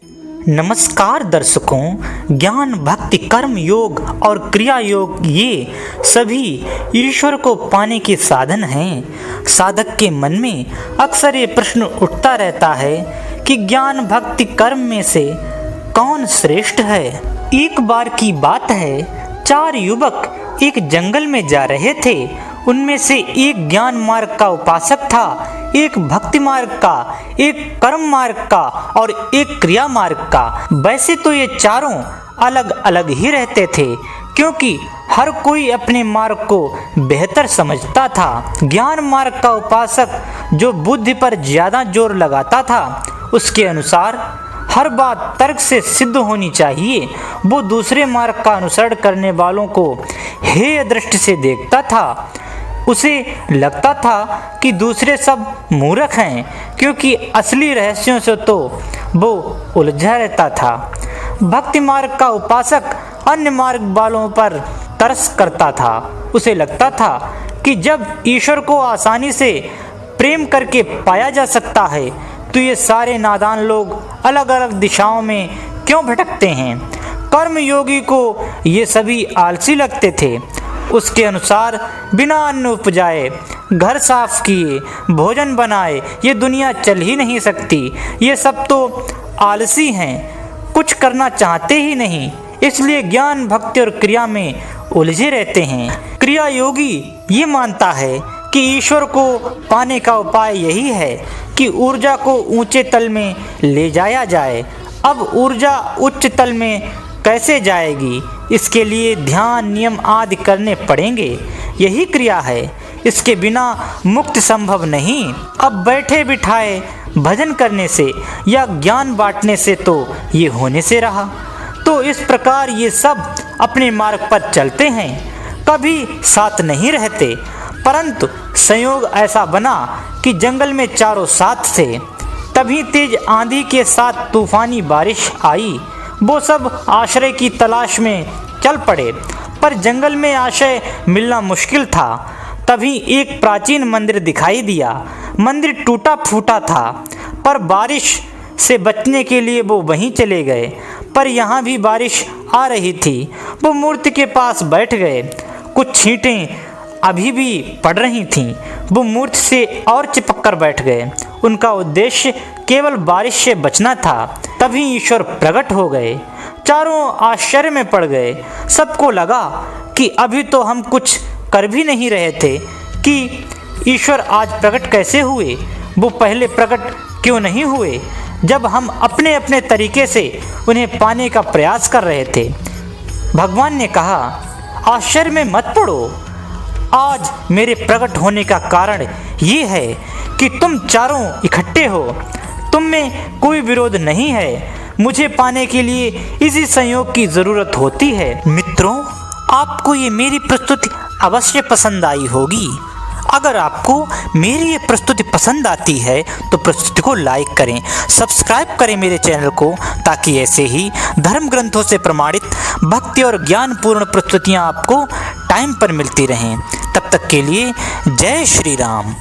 नमस्कार दर्शकों, ज्ञान भक्ति कर्म योग और क्रिया योग ये सभी ईश्वर को पाने के साधन हैं। साधक के मन में अक्सर ये प्रश्न उठता रहता है कि ज्ञान भक्ति कर्म में से कौन श्रेष्ठ है। एक बार की बात है, 4 युवक एक जंगल में जा रहे थे। उनमें से एक ज्ञान मार्ग का उपासक था, एक भक्ति मार्ग का, एक कर्म मार्ग का और एक क्रिया मार्ग का। वैसे तो ये चारों अलग अलग ही रहते थे, क्योंकि हर कोई अपने मार्ग को बेहतर समझता था। ज्ञान मार्ग का उपासक जो बुद्धि पर ज्यादा जोर लगाता था, उसके अनुसार हर बात तर्क से सिद्ध होनी चाहिए। वो दूसरे मार्ग का अनुसरण करने वालों को हेय दृष्टि से देखता था। उसे लगता था कि दूसरे सब मूर्ख हैं, क्योंकि असली रहस्यों से तो वो उलझा रहता था। भक्ति मार्ग का उपासक अन्य मार्ग वालों पर तरस करता था। उसे लगता था कि जब ईश्वर को आसानी से प्रेम करके पाया जा सकता है, तो ये सारे नादान लोग अलग अलग दिशाओं में क्यों भटकते हैं। कर्म योगी को ये सभी आलसी लगते थे। उसके अनुसार बिना अन्न उपजाए, घर साफ किए, भोजन बनाए ये दुनिया चल ही नहीं सकती। ये सब तो आलसी हैं, कुछ करना चाहते ही नहीं, इसलिए ज्ञान भक्ति और क्रिया में उलझे रहते हैं। क्रिया योगी ये मानता है कि ईश्वर को पाने का उपाय यही है कि ऊर्जा को ऊंचे तल में ले जाया जाए। अब ऊर्जा उच्च तल में कैसे जाएगी, इसके लिए ध्यान नियम आदि करने पड़ेंगे। यही क्रिया है, इसके बिना मुक्ति संभव नहीं। अब बैठे बिठाए भजन करने से या ज्ञान बांटने से तो ये होने से रहा। तो इस प्रकार ये सब अपने मार्ग पर चलते हैं, कभी साथ नहीं रहते। परंतु संयोग ऐसा बना कि जंगल में चारों साथ थे। तभी तेज आंधी के साथ तूफानी बारिश आई। वो सब आश्रय की तलाश में चल पड़े, पर जंगल में आश्रय मिलना मुश्किल था। तभी एक प्राचीन मंदिर दिखाई दिया। मंदिर टूटा फूटा था, पर बारिश से बचने के लिए वो वहीं चले गए। पर यहाँ भी बारिश आ रही थी। वो मूर्ति के पास बैठ गए। कुछ छींटें अभी भी पड़ रही थीं। वो मूर्ति से और चिपक कर बैठ गए। उनका उद्देश्य केवल बारिश से बचना था। तभी ईश्वर प्रकट हो गए। चारों आश्चर्य में पड़ गए। सबको लगा कि अभी तो हम कुछ कर भी नहीं रहे थे कि ईश्वर आज प्रकट कैसे हुए। वो पहले प्रकट क्यों नहीं हुए, जब हम अपने अपने तरीके से उन्हें पाने का प्रयास कर रहे थे। भगवान ने कहा, आश्चर्य में मत पड़ो। आज मेरे प्रकट होने का कारण ये है कि तुम चारों इकट्ठे हो। तुम में कोई विरोध नहीं है। मुझे पाने के लिए इसी संयोग की जरूरत होती है। मित्रों, आपको ये मेरी प्रस्तुति अवश्य पसंद आई होगी। अगर आपको मेरी ये प्रस्तुति पसंद आती है तो प्रस्तुति को लाइक करें, सब्सक्राइब करें मेरे चैनल को, ताकि ऐसे ही धर्म ग्रंथों से प्रमाणित भक्ति और ज्ञान पूर्ण प्रस्तुतियाँ आपको टाइम पर मिलती रहें। तब तक के लिए जय श्री राम।